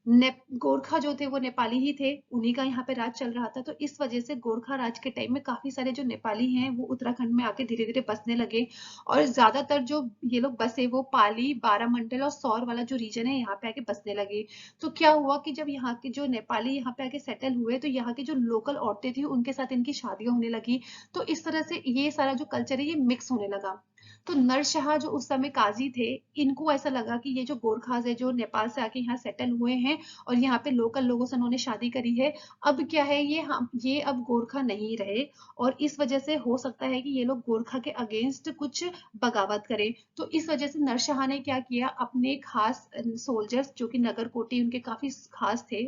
गोरखा जो थे वो नेपाली ही थे, उन्हीं का यहाँ पे राज चल रहा था। तो इस वजह से गोरखा राज के टाइम में काफी सारे जो नेपाली हैं वो उत्तराखंड में आके धीरे धीरे बसने लगे। और ज्यादातर जो ये लोग बसे वो पाली, बारामंडल और सौर वाला जो रीजन है यहाँ पे आके बसने लगे। तो क्या हुआ कि जब यहाँ के जो नेपाली यहाँ पे आके सेटल हुए तो यहाँ की जो लोकल औरतें थी उनके साथ इनकी शादियां होने लगी। तो इस तरह से ये सारा जो कल्चर है ये मिक्स होने लगा। तो नरशाह जो उस समय काजी थे, इनको ऐसा लगा कि ये जो गोरखास है जो नेपाल से आके यहाँ सेटल हुए हैं और यहाँ पे लोकल लोगों से उन्होंने शादी करी है, अब क्या है ये, हम ये अब गोरखा नहीं रहे और इस वजह से हो सकता है कि ये लोग गोरखा के अगेंस्ट कुछ बगावत करें। तो इस वजह से नरशाह ने क्या किया, अपने खास सोल्जर्स जो कि नगर कोटी उनके काफी खास थे,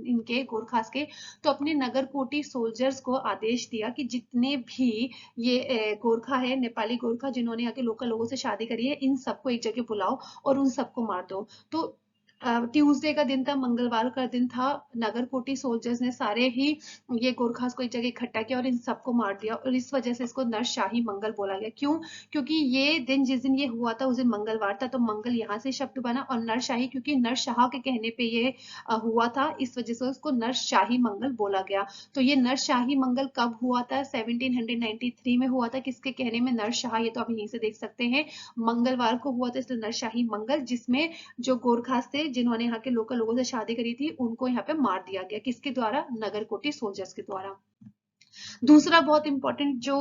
इनके गोरखास के, तो अपने नगर कोटी सोल्जर्स को आदेश दिया कि जितने भी ये गोरखा है, नेपाली गोरखा जिन्होंने यहाँ के लोकल लोगों से शादी करी है, इन सबको एक जगह बुलाओ और उन सबको मार दो। तो ट्यूसडे का दिन था, मंगलवार का दिन था, नगर कोटी सोल्जर्स ने सारे ही ये गोरखास को एक जगह इकट्ठा किया और इन सबको मार दिया। और इस वजह से इसको नरशाही मंगल बोला गया। क्यों? क्योंकि ये दिन, जिस दिन ये हुआ था उस दिन मंगलवार था, तो मंगल यहाँ से शब्द बना, और नरशाही क्योंकि नरशाह के कहने पे ये हुआ था, इस वजह से उसको नरशाही मंगल बोला गया। तो ये नरशाही मंगल कब हुआ था? 1793 में हुआ था। किसके कहने में? नरशाह, ये तो आप यहीं से देख सकते हैं, मंगलवार को हुआ था, इसलिए नरशाही मंगल, जिसमें जो गोरखास थे जिन्होंने यहाँ के लोकल लोगों से शादी करी थी उनको यहाँ पे मार दिया गया। किसके द्वारा? नगर कोटी सोल्जर्स के द्वारा। दूसरा बहुत इंपॉर्टेंट जो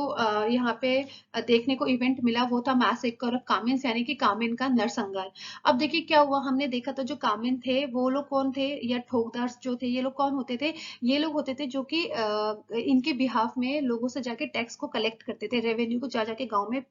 यहाँ पे देखने को इवेंट मिला वो था मैसेकर ऑफ कामिन्स, यानी कि कामिन का नरसंहार। अब देखिए क्या हुआ, हमने देखा था जो कामिन थे वो लोग कौन थे, या ठोकदार जो थे, ये लोग कौन होते थे? ये लोग होते थे जो कि इनके बिहाफ में लोगों से जाके टैक्स को कलेक्ट करते थे, रेवेन्यू को जा जाके गांव में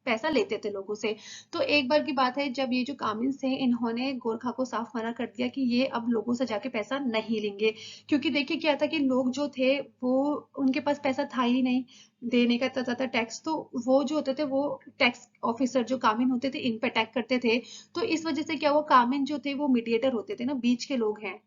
पैसा लेते थे लोगों से। तो एक बार की बात है, जब ये जो कामिन्स थे इन्होंने गोरखा को साफ मना कर दिया कि ये अब लोगों से जाके पैसा नहीं लेंगे। क्योंकि देखिए क्या था कि लोग जो थे वो, उनके पास पैसा था ही नहीं देने का इतना ज्यादा टैक्स, तो वो जो होते थे वो टैक्स ऑफिसर जो कामिन होते थे इन पे अटैक करते थे। तो इस वजह से क्या हुआ, कामिन जो थे वो मीडिएटर होते थे ना, बीच के लोग हैं,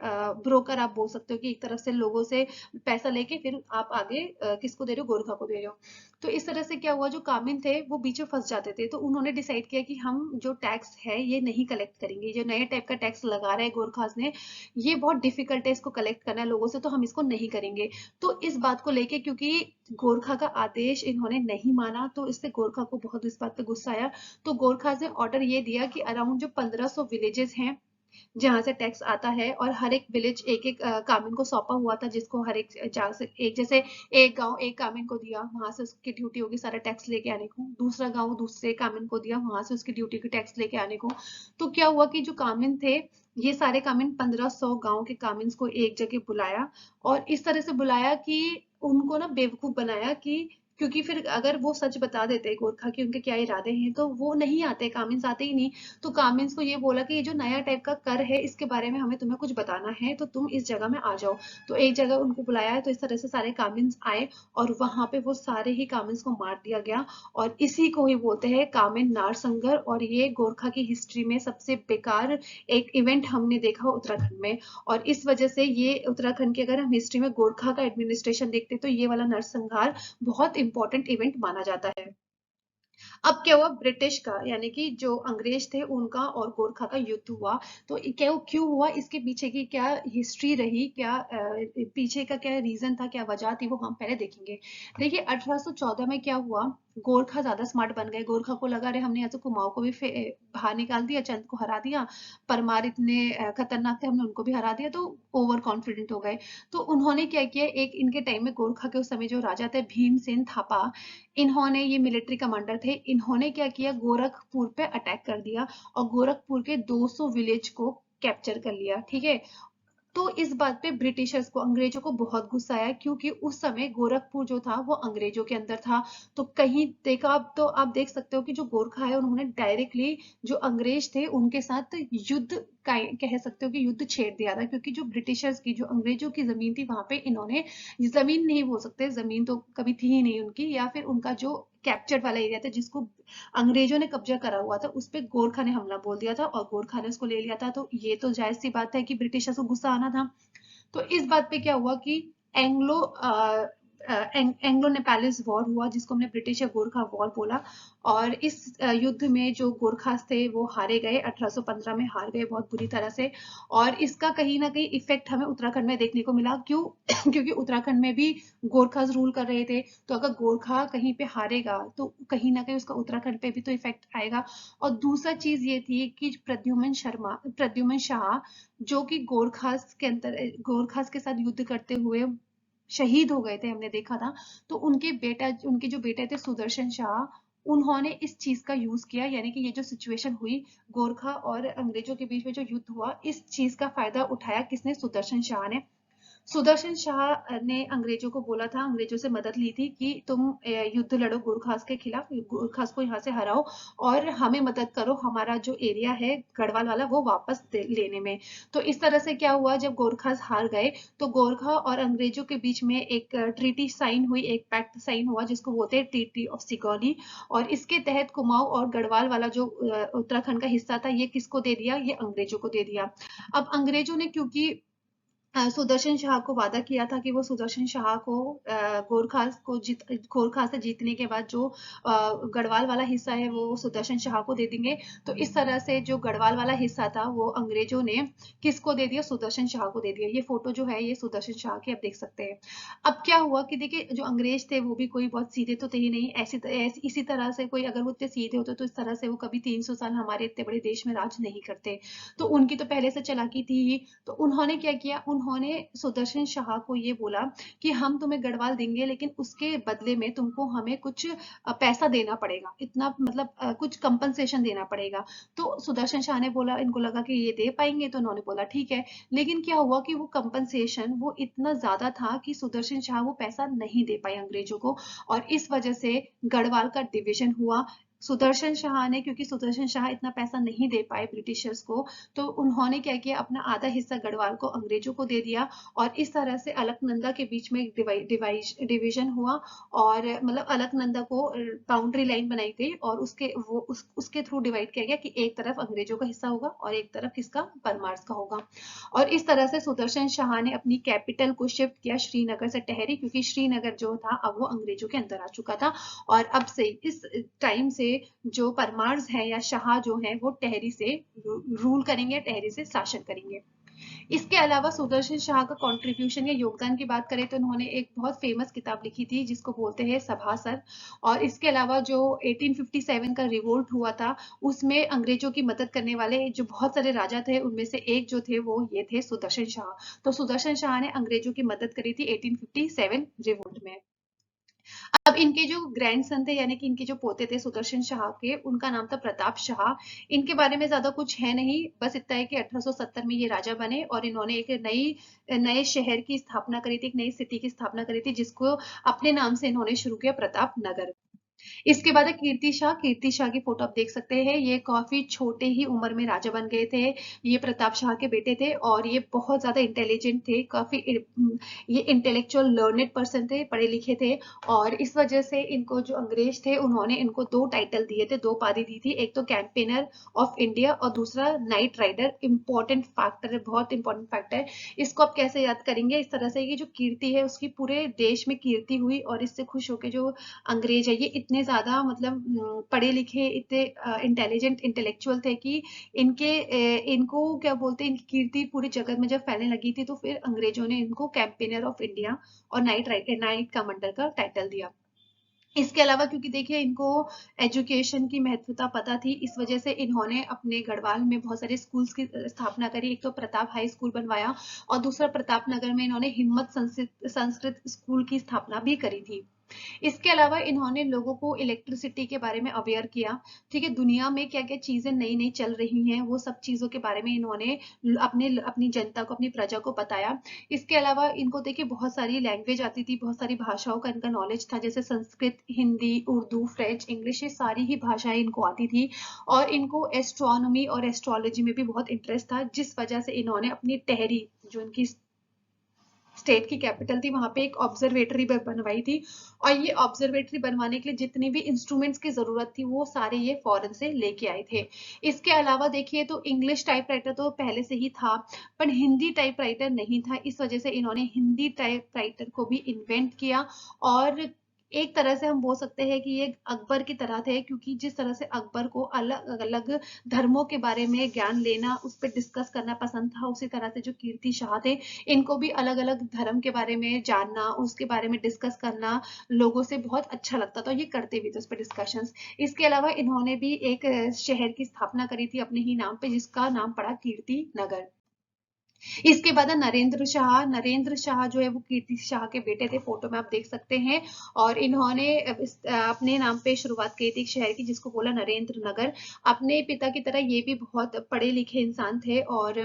ब्रोकर आप बोल सकते हो, कि एक तरफ से लोगों से पैसा लेके फिर आप आगे किसको दे रहे हो? गोरखा को दे रहे हो। तो इस तरह से क्या हुआ, जो कामिन थे वो बीच में फंस जाते थे, तो उन्होंने डिसाइड किया कि हम जो टैक्स है ये नहीं कलेक्ट करेंगे, जो नए टाइप का टैक्स लगा रहे हैं गोरखास ने, ये बहुत डिफिकल्ट है इसको कलेक्ट करना है लोगों से, तो हम इसको नहीं करेंगे। तो इस बात को लेके, क्योंकि गोरखा का आदेश इन्होंने नहीं माना, तो इससे गोरखा को बहुत इस बात पे गुस्सा आया। तो गोरखा ने ऑर्डर ये दिया कि अराउंड जो 1500 विलेजेस हैं जहाँ से टैक्स आता है, और हर एक विलेज एक एक कामिन को सौंपा हुआ था, जिसको हर एक जहाँ से एक, जैसे एक गांव एक कामिन को दिया, वहां से उसकी ड्यूटी होगी सारा टैक्स लेके आने को, दूसरा गांव दूसरे कामिन को दिया, वहां से उसकी ड्यूटी की टैक्स लेके आने को। तो क्या हुआ कि जो कामिन थे, ये सारे कामिन 1500 गांव के कामिन को एक जगह बुलाया, और इस तरह से बुलाया कि उनको ना बेवकूफ बनाया, कि क्योंकि फिर अगर वो सच बता देते गोरखा कि उनके क्या इरादे हैं, तो वो नहीं आते, कामिन्स आते ही नहीं। तो कामिन्स को ये बोला कि ये जो नया टाइप का कर है इसके बारे में हमें तुम्हें कुछ बताना है, तो तुम इस जगह में आ जाओ। तो एक जगह उनको बुलाया है, तो इस तरह से सारे कामिन्स आए और वहां पे वो सारे ही कामिन्स को मार दिया गया। और इसी को ही बोलते हैं कामिन नारसंगर, और ये गोरखा की हिस्ट्री में सबसे बेकार एक इवेंट हमने देखा उत्तराखंड में। और इस वजह से ये उत्तराखंड की अगर हम हिस्ट्री में गोरखा का एडमिनिस्ट्रेशन देखते तो ये वाला नरसंहार बहुत इंपॉर्टेंट इवेंट माना जाता है। अब क्या हुआ, ब्रिटिश का, यानी कि जो अंग्रेज थे उनका और गोरखा का युद्ध हुआ। तो क्या क्यों हुआ, इसके पीछे की क्या हिस्ट्री रही, क्या पीछे का क्या रीजन था, क्या वजह थी, वो हम पहले देखेंगे। देखिए 1814 में क्या हुआ, गोरखा ज्यादा स्मार्ट बन गए। गोरखा को लगा रहे हमने यहाँ से कुमाऊं को भी बाहर निकाल दिया, चंद को हरा दिया, परमार इतने खतरनाक थे हमने उनको भी हरा दिया, तो ओवर कॉन्फिडेंट हो गए। तो उन्होंने क्या किया, एक इनके टाइम में गोरखा के उस समय जो राजा थे भीमसेन थापा, इन्होंने, ये मिलिट्री कमांडर थे, इन्होंने क्या किया, गोरखपुर पे अटैक कर दिया और गोरखपुर के 200 विलेज को कैप्चर कर लिया, ठीक है। तो इस बात पे ब्रिटिशर्स को, अंग्रेजों को बहुत गुस्सा आया, क्योंकि उस समय गोरखपुर जो था वो अंग्रेजों के अंदर था। तो कहीं देखा, अब तो आप देख सकते हो कि जो गोरखा है उन्होंने डायरेक्टली जो अंग्रेज थे उनके साथ युद्ध कह सकते हो कि युद्ध छेड़ दिया था, क्योंकि जो ब्रिटिशर्स की, जो अंग्रेजों की जमीन थी, वहां पे इन्होंने, जमीन नहीं बोल सकते, जमीन तो कभी थी ही नहीं उनकी, या फिर उनका जो कैप्चर्ड वाला एरिया था जिसको अंग्रेजों ने कब्जा करा हुआ था, उस पे गोरखा ने हमला बोल दिया था और गोरखा ने उसको ले लिया था। तो ये तो जाहिर सी बात है कि ब्रिटिशर्स को गुस्सा आना था। तो इस बात पे क्या हुआ कि एंग्लो एंग्लो नेपालिस वॉर हुआ, जिसको हमने ब्रिटिश या गोरखा वॉर बोला। और इस युद्ध में जो गोरखास थे वो हारे गए, 1815 में हार गए बहुत बुरी तरह से। और इसका कहीं ना कहीं इफेक्ट हमें उत्तराखंड में देखने को मिला। क्यों? क्योंकि उत्तराखंड में भी गोरखास रूल कर रहे थे, तो अगर गोरखा कहीं पे हारेगा तो कहीं ना कहीं उसका उत्तराखंड पे भी तो इफेक्ट आएगा। और दूसरा चीज ये थी कि प्रद्युमन शाह, जो कि गोरखास के साथ युद्ध करते हुए शहीद हो गए थे, हमने देखा था। तो उनके जो बेटे थे सुदर्शन शाह, उन्होंने इस चीज का यूज किया, यानी कि ये जो सिचुएशन हुई गोरखा और अंग्रेजों के बीच में जो युद्ध हुआ, इस चीज का फायदा उठाया किसने? सुदर्शन शाह ने। सुदर्शन शाह ने अंग्रेजों को बोला था, अंग्रेजों से मदद ली थी कि तुम युद्ध लड़ो गोरखास के खिलाफ, गोरखास को यहाँ से हराओ और हमें मदद करो हमारा जो एरिया है गढ़वाल वाला वो वापस लेने में। तो इस तरह से क्या हुआ, जब गोरखास हार गए तो गोरखा और अंग्रेजों के बीच में एक ट्रीटी साइन हुई, एक पैक्ट साइन हुआ जिसको बोलते हैं ट्रीटी ऑफ सिगौली। और इसके तहत कुमाऊं और गढ़वाल वाला जो उत्तराखंड का हिस्सा था, ये किसको दे दिया? ये अंग्रेजों को दे दिया। अब अंग्रेजों ने क्योंकि सुदर्शन शाह को वादा किया था कि वो सुदर्शन शाह को गोरखा से जीतने के बाद जो गढ़वाल वाला हिस्सा है वो सुदर्शन शाह को दे देंगे। तो इस तरह से जो गढ़वाल वाला हिस्सा था वो अंग्रेजों ने किसको दे दिया? सुदर्शन शाह को दे दिया। ये फोटो जो है ये सुदर्शन शाह की आप देख सकते हैं। अब क्या हुआ कि देखिए, जो अंग्रेज थे वो भी कोई बहुत सीधे तो थे ही नहीं। इसी तरह से कोई अगर वो इतने सीधे होते तो इस तरह से वो कभी 300 साल हमारे इतने बड़े देश में राज नहीं करते। तो उनकी तो पहले से चालाकी थी ही। तो उन्होंने क्या किया, उन्होंने सुदर्शन शाह को ये बोला कि हम तुम्हें गढ़वाल देंगे, लेकिन उसके बदले में तुमको हमें कुछ पैसा देना पड़ेगा, इतना मतलब कुछ कंपनसेशन देना पड़ेगा। तो सुदर्शन शाह ने बोला, इनको लगा कि ये दे पाएंगे, तो उन्होंने बोला ठीक है। लेकिन क्या हुआ कि वो कंपनसेशन वो इतना ज्यादा था कि सुदर्शन शाह वो पैसा नहीं दे पाए अंग्रेजों को, और इस वजह से गढ़वाल का डिवीजन हुआ। सुदर्शन शाह ने, क्योंकि सुदर्शन शाह इतना पैसा नहीं दे पाए ब्रिटिशर्स को, तो उन्होंने क्या किया, अपना आधा हिस्सा गढ़वाल को अंग्रेजों को दे दिया। और इस तरह से अलकनंदा के बीच में डिवीजन हुआ। और मतलब अलकनंदा को बाउंड्री लाइन बनाई गई और उसके थ्रू डिवाइड किया गया कि एक तरफ अंग्रेजों का हिस्सा होगा और एक तरफ किसका? परमार्स का होगा। और इस तरह से सुदर्शन शाह ने अपनी कैपिटल को शिफ्ट किया श्रीनगर से टेहरी, क्योंकि श्रीनगर जो था अब वो अंग्रेजों के अंदर आ चुका था। और अब से इस टाइम से जो परमार्स है या शाह जो है वो टेहरी से रूल करेंगे, टेहरी से शासन करेंगे। इसके अलावा सुदर्शन शाह का कंट्रीब्यूशन या योगदान की बात करें तो उन्होंने एक बहुत फेमस किताब लिखी थी जिसको बोलते हैं सभासद। और इसके अलावा जो 1857 का रिवोल्ट हुआ था उसमें अंग्रेजों की मदद करने वाले जो बहुत सारे राजा थे उनमें से एक जो थे वो ये थे सुदर्शन शाह। तो सुदर्शन शाह ने अंग्रेजों की मदद करी थी 1857 रिवोल्ट में। अब इनके जो ग्रैंडसन थे, यानी कि इनके जो पोते थे सुदर्शन शाह के, उनका नाम था प्रताप शाह। इनके बारे में ज्यादा कुछ है नहीं, बस इतना है कि 1870 में ये राजा बने और इन्होंने एक नए शहर की स्थापना करी थी, एक नई सिटी की स्थापना करी थी जिसको अपने नाम से इन्होंने शुरू किया, प्रताप नगर। इसके बाद है कीर्ति शाह। कीर्ति शाह की फोटो आप देख सकते हैं। ये काफी छोटे ही उम्र में राजा बन गए थे। ये प्रताप शाह के बेटे थे और ये बहुत ज्यादा इंटेलिजेंट थे, काफी ये इंटेलेक्चुअल लर्नेड पर्सन थे, पढ़े लिखे थे। और इस वजह से इनको जो अंग्रेज थे उन्होंने इनको दो टाइटल दिए थे, दो उपाधि दी थी। एक तो कैंपेनर ऑफ इंडिया और दूसरा नाइट राइडर। इंपॉर्टेंट फैक्टर है, बहुत इंपॉर्टेंट फैक्टर है। इसको आप कैसे याद करेंगे? इस तरह से कि जो कीर्ति है उसकी पूरे देश में कीर्ति हुई और इससे खुश होकर जो अंग्रेज है ये इतने ज्यादा मतलब पढ़े लिखे, इतने इंटेलिजेंट इंटेलेक्चुअल थे कि इनको क्या बोलते हैं, इनकी कीर्ति पूरी जगत में जब फैलने लगी थी तो फिर अंग्रेजों ने इनको कैंपेनर ऑफ इंडिया और नाइट कमांडर का टाइटल दिया। इसके अलावा क्योंकि देखिए इनको एजुकेशन की महत्वता पता थी, इस वजह से इन्होंने अपने गढ़वाल में बहुत सारे स्कूल्स की स्थापना करी। एक तो प्रताप हाई स्कूल बनवाया और दूसरा प्रताप नगर में इन्होंने हिम्मत संस्कृत स्कूल की स्थापना भी करी थी। इसके अलावा इन्होंने लोगों को इलेक्ट्रिसिटी के बारे में अवेयर किया, ठीक है, दुनिया में क्या क्या चीजें नई नई चल रही हैं वो सब चीजों के बारे में इन्होंने अपनी जनता को, अपनी प्रजा को बताया। इसके अलावा इनको देखिए बहुत सारी लैंग्वेज आती थी, बहुत सारी भाषाओं का इनका नॉलेज था, जैसे संस्कृत, हिंदी, उर्दू, फ्रेंच, इंग्लिश, ये सारी ही भाषाएं इनको आती थी। और इनको एस्ट्रोनॉमी और एस्ट्रोलॉजी में भी बहुत इंटरेस्ट था, जिस वजह से इन्होंने अपनी टहरी, जो इनकी स्टेट की कैपिटल थी, वहां पे एक ऑब्जर्वेटरी बनवाई थी। और ये ऑब्जर्वेटरी बनवाने के लिए जितनी भी इंस्ट्रूमेंट्स की जरूरत थी वो सारे ये फॉरेन से लेके आए थे। इसके अलावा देखिए तो इंग्लिश टाइपराइटर तो पहले से ही था, पर हिंदी टाइपराइटर नहीं था, इस वजह से इन्होंने हिंदी टाइपराइटर को भी इन्वेंट किया। और एक तरह से हम बोल सकते हैं कि ये अकबर की तरह थे, क्योंकि जिस तरह से अकबर को अलग अलग धर्मों के बारे में ज्ञान लेना, उस पर डिस्कस करना पसंद था, उसी तरह से जो कीर्ति शाह थे, इनको भी अलग अलग धर्म के बारे में जानना, उसके बारे में डिस्कस करना लोगों से बहुत अच्छा लगता था, ये करते भी थे उस पर डिस्कशंस। इसके अलावा इन्होंने भी एक शहर की स्थापना करी थी अपने ही नाम पे, जिसका नाम पड़ा कीर्ति नगर। इसके बाद है नरेंद्र शाह। नरेंद्र शाह जो है वो कीर्ति शाह के बेटे थे, फोटो में आप देख सकते हैं। और इन्होंने अपने नाम पे शुरुआत की थी एक शहर की, जिसको बोला नरेंद्र नगर। अपने पिता की तरह ये भी बहुत पढ़े लिखे इंसान थे। और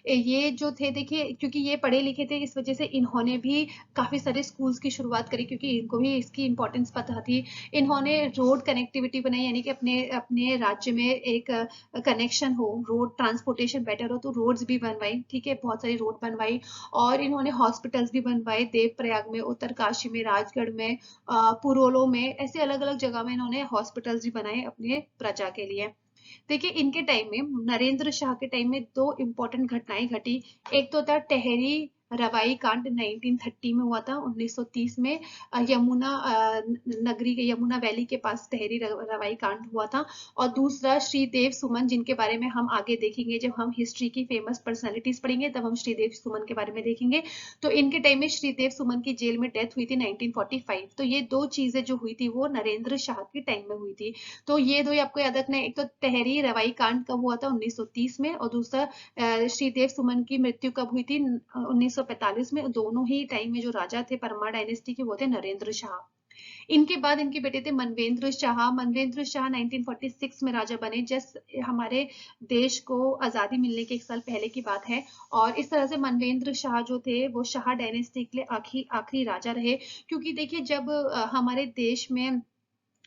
ये जो थे देखिए, क्योंकि ये पढ़े लिखे थे इस वजह से इन्होंने भी काफी सारे स्कूल्स की शुरुआत करी, क्योंकि इनको भी इसकी इंपॉर्टेंस पता थी। इन्होंने रोड कनेक्टिविटी बनाई, यानी कि अपने अपने राज्य में एक कनेक्शन हो, रोड ट्रांसपोर्टेशन बेटर हो, तो रोड्स भी बनवाई, ठीक है, बहुत सारी रोड बनवाई। और इन्होंने हॉस्पिटल्स भी बनवाए, देवप्रयाग में, उत्तरकाशी में, राजगढ़ में, पुरोलो में, ऐसे अलग अलग जगह में इन्होंने हॉस्पिटल्स भी बनाए अपने प्रजा के लिए। देखिए इनके टाइम में, नरेंद्र शाह के टाइम में दो इंपॉर्टेंट घटनाएं घटी। एक तो था टेहरी रवाई कांड, 1930 में हुआ था, 1930 में यमुना नगरी के, यमुना वैली के पास टहरी रवाई कांड हुआ था। और दूसरा श्रीदेव सुमन, जिनके बारे में हम आगे देखेंगे, जब हम हिस्ट्री की फेमस पर्सनालिटीज पढ़ेंगे तब हम श्रीदेव सुमन के बारे में देखेंगे। तो इनके टाइम में श्रीदेव सुमन की जेल में डेथ हुई थी 1945। तो ये दो चीजें जो हुई थी वो नरेंद्र शाह के टाइम में हुई थी। तो ये दो आपको याद रखना है, एक तो टहरी रवाई कांड कब हुआ था, 1930 में, और दूसरा श्रीदेव सुमन की मृत्यु कब हुई थी, 1945 में। दोनों ही टाइम में जो राजा थे परमार डायनेस्टी के वो थे नरेंद्र शाह। इनके बाद इनके बेटे थे मनवेंद्र शाह। मनवेंद्र शाह 1946 में राजा बने, जस्ट हमारे देश को आजादी मिलने के एक साल पहले की बात है। और इस तरह से मनवेंद्र शाह जो थे वो शाह डायनेस्टी के लिए आखिरी राजा रहे। क्योंकि देखिए जब हमारे देश में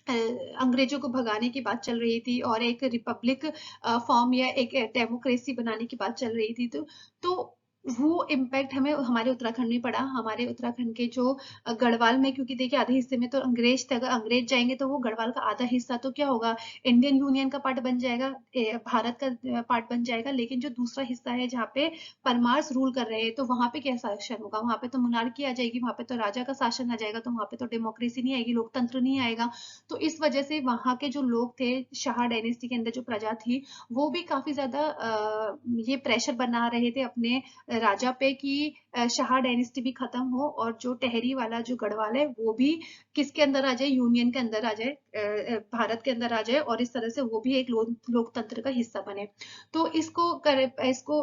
अंग्रेजों को भगाने की बात चल रही थी और एक रिपब्लिक फॉर्म या एक डेमोक्रेसी बनाने की बात चल रही थी, तो वो इम्पैक्ट हमें हमारे उत्तराखंड में पड़ा। हमारे उत्तराखंड के जो गढ़वाल में, क्योंकि देखिए आधे हिस्से में तो अंग्रेज थे, अगर अंग्रेज जाएंगे तो वो गढ़वाल का आधा हिस्सा तो क्या होगा, इंडियन यूनियन का पार्ट बन जाएगा, भारत का पार्ट बन जाएगा। लेकिन जो दूसरा हिस्सा है जहाँ पे परमार्स रूल कर रहे हैं, तो वहां पे क्या शासन होगा, वहां पे तो मोनार्की आ जाएगी, वहां पे तो राजा का शासन आ जाएगा, तो वहां पे तो डेमोक्रेसी नहीं आएगी, लोकतंत्र नहीं आएगा। तो इस वजह से वहां के जो लोग थे, शाह डायनेस्टी के अंदर जो प्रजा थी, वो भी काफी ज्यादा ये प्रेशर बना रहे थे अपने राजा पे कि शाह डायनेस्टी भी खत्म हो, और जो टहरी वाला जो गढ़वाल है वो भी किसके अंदर आ जाए, यूनियन के अंदर आ जाए, भारत के अंदर आ जाए, और इस तरह से वो भी एक लोकतंत्र का हिस्सा बने। तो इसको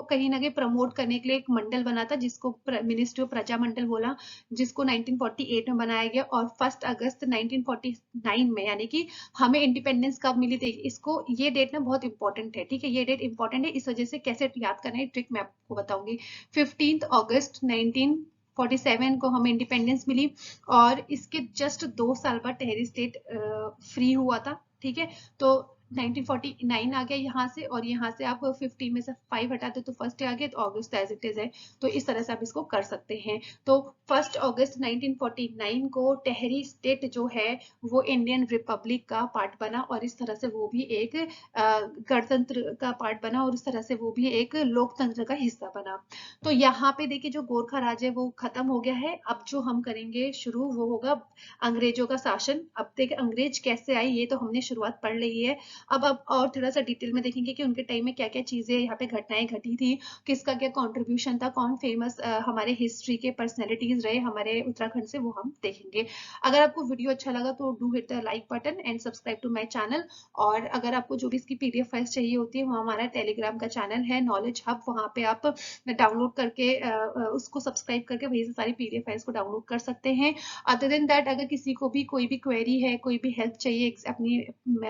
कहीं ना कहीं प्रमोट करने के लिए एक मंडल बना था, जिसको मिनिस्ट्री ऑफ प्रजा मंडल बोला, जिसको 1948 में बनाया गया। और 1 अगस्त 1949 में, यानी कि हमें इंडिपेंडेंस कब मिली थी, इसको, ये डेट ना बहुत इंपॉर्टेंट है, ठीक है, ये डेट इंपॉर्टेंट है, इस वजह से कैसे याद करना है ट्रिक मैं आपको बताऊंगी। 15 अगस्त 1947 को हमें इंडिपेंडेंस मिली। और इसके जस्ट 2 साल बाद टेहरी स्टेट फ्री हुआ था, ठीक है। तो 1949 आ गया यहाँ से, और यहाँ से आप 50 में से 5 हटाते तो फर्स्ट आ गया, तो अगस्त एज इट इज है। तो इस तरह से आप इसको कर सकते हैं। तो 1 अगस्त 1949 को टेहरी स्टेट जो है वो इंडियन रिपब्लिक का पार्ट बना, और इस तरह से वो भी एक गणतंत्र का पार्ट बना, और इस तरह से वो भी एक लोकतंत्र का हिस्सा बना। तो यहाँ पे देखिए जो गोरखा राज है वो खत्म हो गया है। अब जो हम करेंगे शुरू वो होगा अंग्रेजों का शासन। अब देखिए अंग्रेज कैसे आए ये तो हमने शुरुआत पढ़ ली है। अब और थोड़ा सा डिटेल में देखेंगे कि उनके टाइम में क्या क्या चीजें यहाँ पे घटनाएं घटी थी, किसका क्या कंट्रीब्यूशन था, कौन फेमस हमारे हिस्ट्री के पर्सनैलिटीज रहे हमारे उत्तराखंड से, वो हम देखेंगे। अगर आपको वीडियो अच्छा लगा तो do hit the like button and subscribe to my channel. और अगर आपको जो भी इसकी PDF फाइल्स चाहिए होती है, वो हमारा टेलीग्राम का चैनल है नॉलेज हब, वहां पे आप डाउनलोड डाउनलोड करके उसको सब्सक्राइब करके वहीं से सारी PDF फाइल्स को डाउनलोड कर सकते हैं। अदर देन दैट अगर किसी को भी कोई भी क्वेरी है, कोई भी हेल्प चाहिए अपनी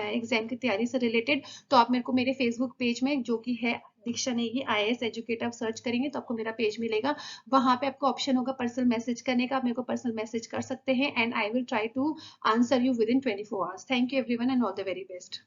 एग्जाम की तैयारी से रिलेटेड, तो आप मेरे को मेरे फेसबुक पेज में, जो कि है दीक्षा नेगी IAS एजुकेटर, आप सर्च करेंगे तो आपको मेरा पेज मिलेगा। वहां पे आपको ऑप्शन होगा पर्सनल मैसेज करने का, आप मेरे को पर्सनल मैसेज कर सकते हैं and I will try to answer you within 24 hours. Thank you everyone and all the very best.